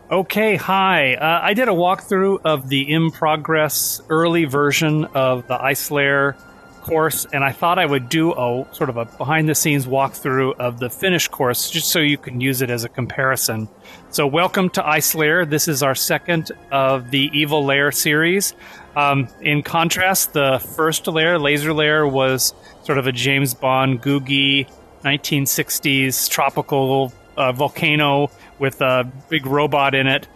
Okay, hi. I did a walkthrough of the in-progress early version of the LAIR course, and I thought I would do a sort of a behind-the-scenes walkthrough of the finished course, just so you can use it as a comparison. So welcome to LAIR. This is our second of the Evil LAIR series. In contrast, the first Laser LAIR, was sort of a James Bond, googie, 1960s tropical volcano with a big robot in it.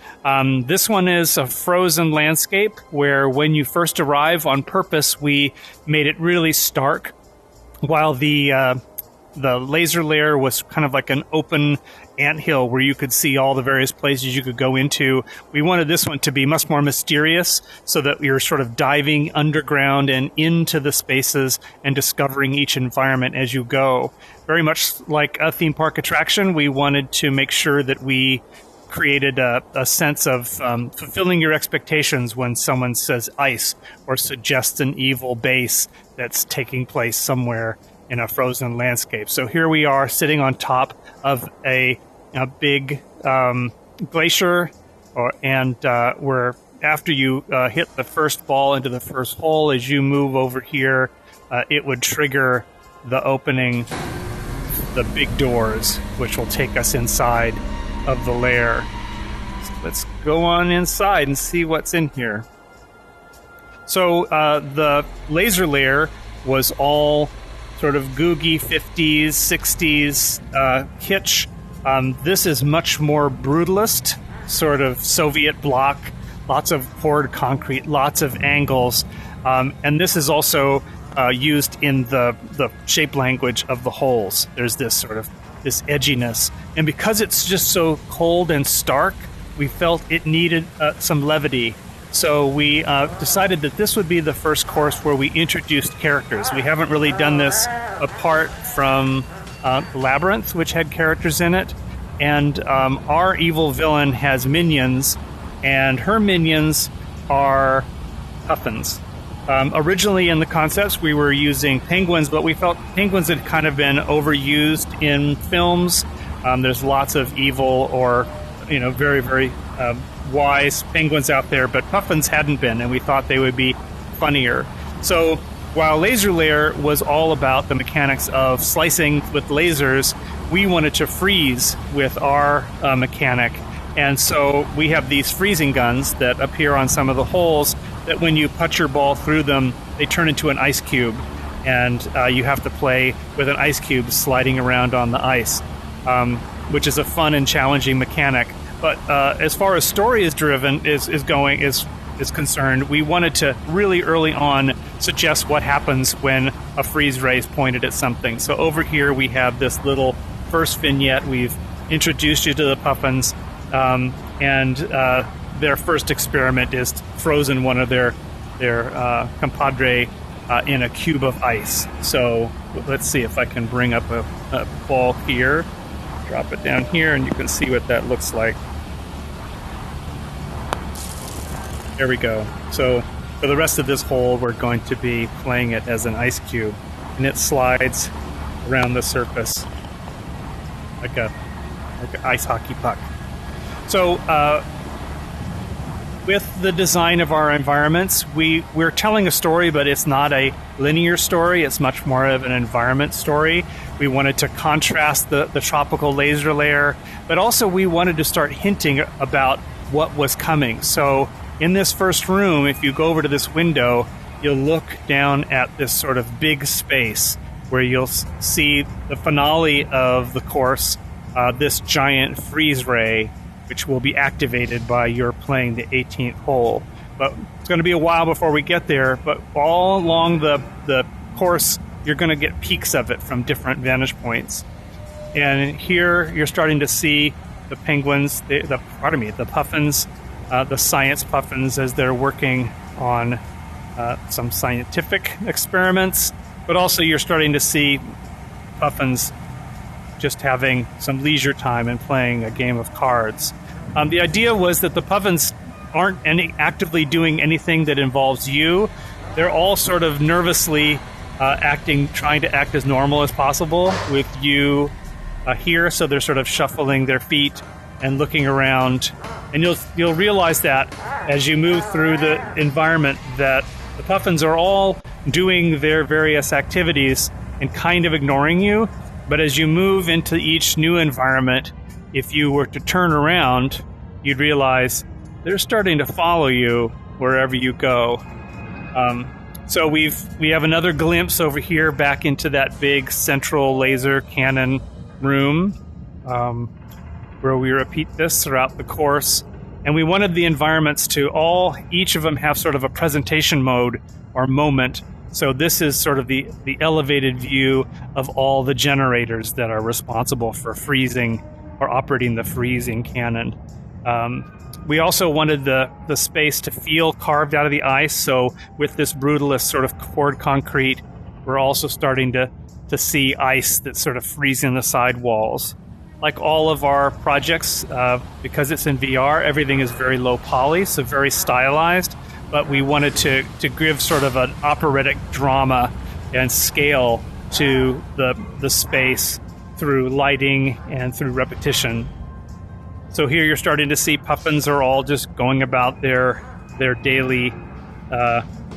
This one is a frozen landscape where when you first arrive, on purpose, we made it really stark, while the Laser LAIR was kind of like an open anthill where you could see all the various places you could go into. We wanted this one to be much more mysterious, so that you're sort of diving underground and into the spaces and discovering each environment as you go. Very much like a theme park attraction, we wanted to make sure that we created a sense of fulfilling your expectations when someone says ice or suggests an evil base that's taking place somewhere in a frozen landscape. So here we are sitting on top of a big glacier, and we're after you hit the first ball into the first hole, as you move over here, it would trigger the opening the big doors, which will take us inside of the lair. So let's go on inside and see what's in here. So the Laser LAIR was all sort of googie 50s, 60s kitsch. This is much more brutalist, sort of Soviet bloc, lots of poured concrete, lots of angles. And this is also used in the shape language of the holes. There's this sort of this edginess. And because it's just so cold and stark, we felt it needed some levity. So we decided that this would be the first course where we introduced characters. We haven't really done this apart from Labyrinth, which had characters in it. And our evil villain has minions, and her minions are puffins. Originally in the concepts, we were using penguins, but we felt penguins had kind of been overused in films. There's lots of evil or, very, very wise penguins out there, but puffins hadn't been, and we thought they would be funnier. So while Laser LAIR was all about the mechanics of slicing with lasers, we wanted to freeze with our mechanic. And so we have these freezing guns that appear on some of the holes that when you put your ball through them, they turn into an ice cube. And you have to play with an ice cube sliding around on the ice, which is a fun and challenging mechanic. But as far as story is concerned, we wanted to really early on suggest what happens when a freeze ray is pointed at something. So over here we have this little first vignette. We've introduced you to the puffins, and their first experiment is frozen one of their compadre in a cube of ice. So let's see if I can bring up a ball here, drop it down here, and you can see what that looks like. There we go. So for the rest of this hole, we're going to be playing it as an ice cube, and it slides around the surface like an ice hockey puck. So with the design of our environments, we're telling a story, but it's not a linear story. It's much more of an environment story. We wanted to contrast the tropical Laser LAIR, but also we wanted to start hinting about what was coming. So in this first room, if you go over to this window, you'll look down at this sort of big space where you'll see the finale of the course, this giant freeze ray, which will be activated by your playing the 18th hole. But it's going to be a while before we get there, but all along the course, you're going to get peeks of it from different vantage points. And here you're starting to see the penguins, the puffins, the science puffins, as they're working on some scientific experiments, but also you're starting to see puffins just having some leisure time and playing a game of cards. The idea was that the puffins aren't actively doing anything that involves you. They're all sort of nervously trying to act as normal as possible with you here, so they're sort of shuffling their feet and looking around. And you'll realize that as you move through the environment that the puffins are all doing their various activities and kind of ignoring you. But as you move into each new environment, if you were to turn around, you'd realize they're starting to follow you wherever you go. So we have another glimpse over here back into that big central laser cannon room, where we repeat this throughout the course. And we wanted the environments to each of them have sort of a presentation mode or moment. So this is sort of the elevated view of all the generators that are responsible for freezing or operating the freezing cannon. We also wanted the space to feel carved out of the ice. So with this brutalist sort of poured concrete, we're also starting to see ice that's sort of freezing the side walls. Like all of our projects, because it's in VR, everything is very low poly, so very stylized. But we wanted to give sort of an operatic drama and scale to the space through lighting and through repetition. So here you're starting to see puffins are all just going about their daily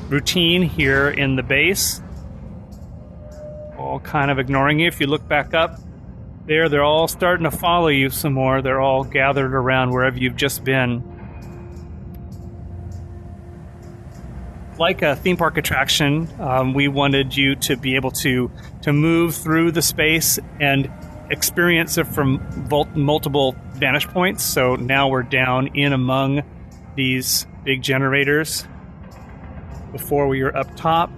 routine here in the base. All kind of ignoring you. If you look back up there, they're all starting to follow you some more. They're all gathered around wherever you've just been. Like a theme park attraction, we wanted you to be able to move through the space and experience it from multiple vantage points. So now we're down in among these big generators. Before we were up top.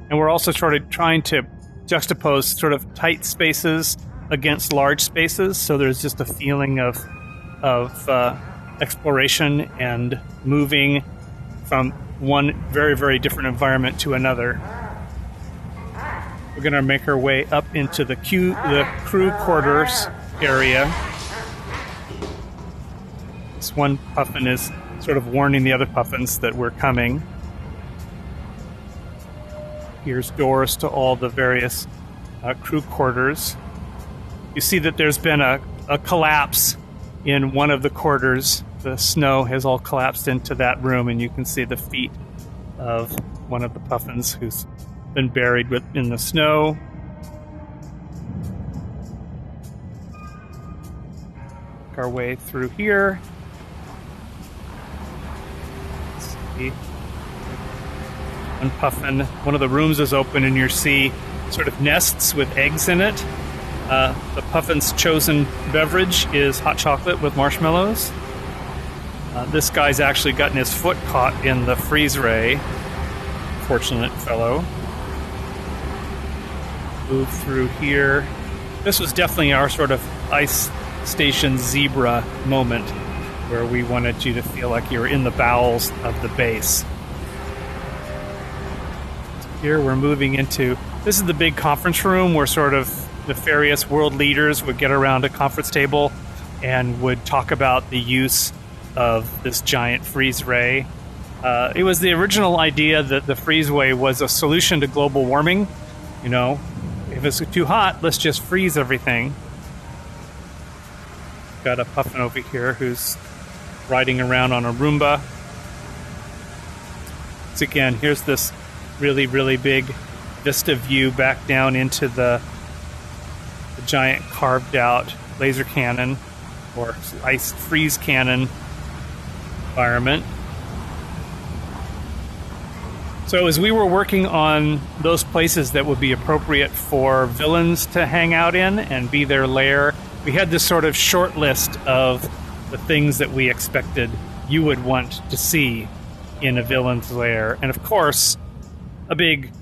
And we're also sort of trying to juxtapose sort of tight spaces against large spaces. So there's just a feeling of exploration and moving from one very, very different environment to another. We're going to make our way up into the crew quarters area. This one puffin is sort of warning the other puffins that we're coming. Here's doors to all the various crew quarters. You see that there's been a collapse in one of the quarters. The snow has all collapsed into that room, and you can see the feet of one of the puffins who's been buried in the snow. Work our way through here. Let's see. One puffin, one of the rooms is open, and you see sort of nests with eggs in it. The puffin's chosen beverage is hot chocolate with marshmallows. This guy's actually gotten his foot caught in the freeze ray. Fortunate fellow. Move through here. This was definitely our sort of ice station zebra moment, where we wanted you to feel like you were in the bowels of the base. Here we're moving into, this is the big conference room where sort of nefarious world leaders would get around a conference table and would talk about the use of this giant freeze ray. It was the original idea that the freeze ray was a solution to global warming. You know, if it's too hot, let's just freeze everything. Got a puffin over here who's riding around on a Roomba. So again, here's this really, really big vista view back down into the giant carved out laser cannon or ice freeze cannon environment. So as we were working on those places that would be appropriate for villains to hang out in and be their lair, we had this sort of short list of the things that we expected you would want to see in a villain's lair. And of course, a big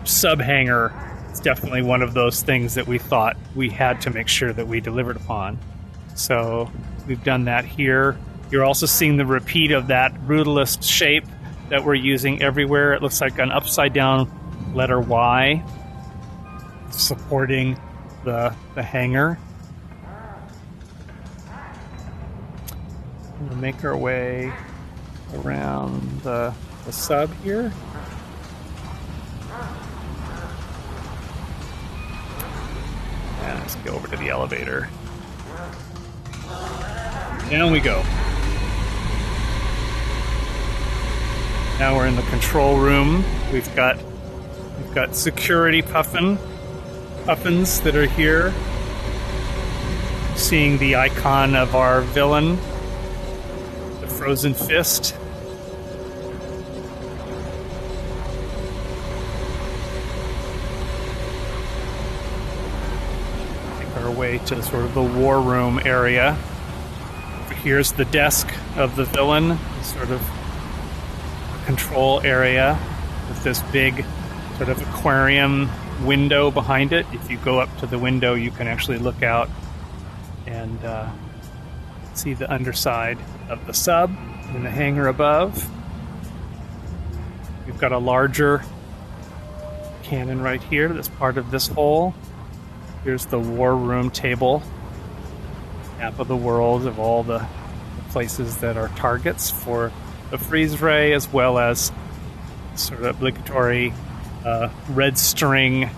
sub-hangar is definitely one of those things that we thought we had to make sure that we delivered upon. So we've done that here. You're also seeing the repeat of that brutalist shape that we're using everywhere. It looks like an upside-down letter Y supporting the hangar. We'll make our way around the sub here. And let's go over to the elevator. Down we go. Now we're in the control room. We've got security puffins that are here. Seeing the icon of our villain, the frozen fist. Make our way to sort of the war room area. Here's the desk of the villain, sort of control area with this big sort of aquarium window behind it. If you go up to the window, you can actually look out and see the underside of the sub in the hangar above. We've got a larger cannon right here that's part of this hole. Here's the war room table. Map of the world of all the places that are targets for the freeze ray, as well as sort of obligatory red string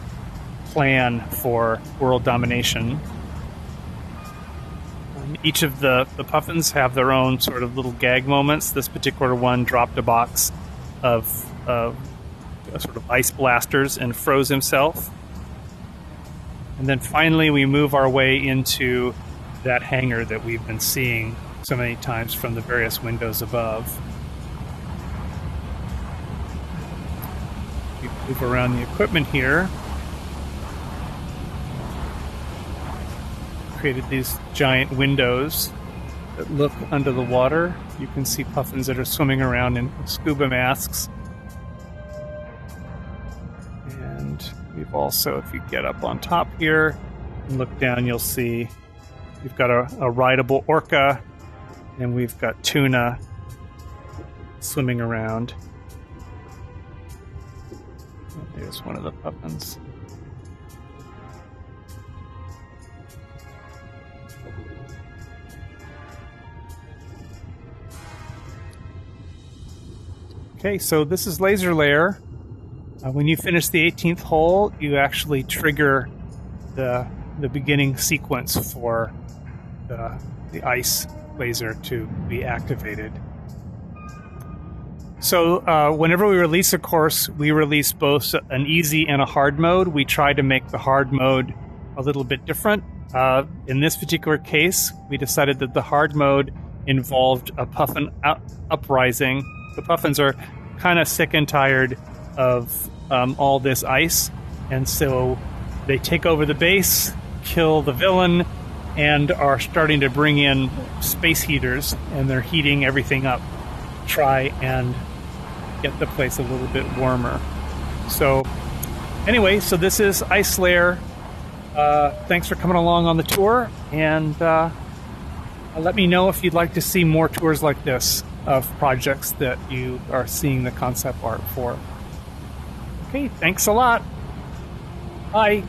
plan for world domination. Each of the puffins have their own sort of little gag moments. This particular one dropped a box of sort of ice blasters and froze himself. And then finally we move our way into that hangar that we've been seeing so many times from the various windows above. We move around the equipment here. Created these giant windows that look under the water. You can see puffins that are swimming around in scuba masks. And we've also, if you get up on top here and look down, you'll see we've got a rideable orca, and we've got tuna swimming around. And there's one of the puffins. Okay, so this is Laser Lair. When you finish the 18th hole, you actually trigger the beginning sequence for the ice laser to be activated. So whenever we release a course, we release both an easy and a hard mode. We try to make the hard mode a little bit different. In this particular case, we decided that the hard mode involved a puffin uprising. The puffins are kind of sick and tired of all this ice, and so they take over the base, kill the villain, and are starting to bring in space heaters, and they're heating everything up. Try and get the place a little bit warmer. So anyway, so this is Ice Lair. Thanks for coming along on the tour, and let me know if you'd like to see more tours like this of projects that you are seeing the concept art for. Okay, thanks a lot. Bye.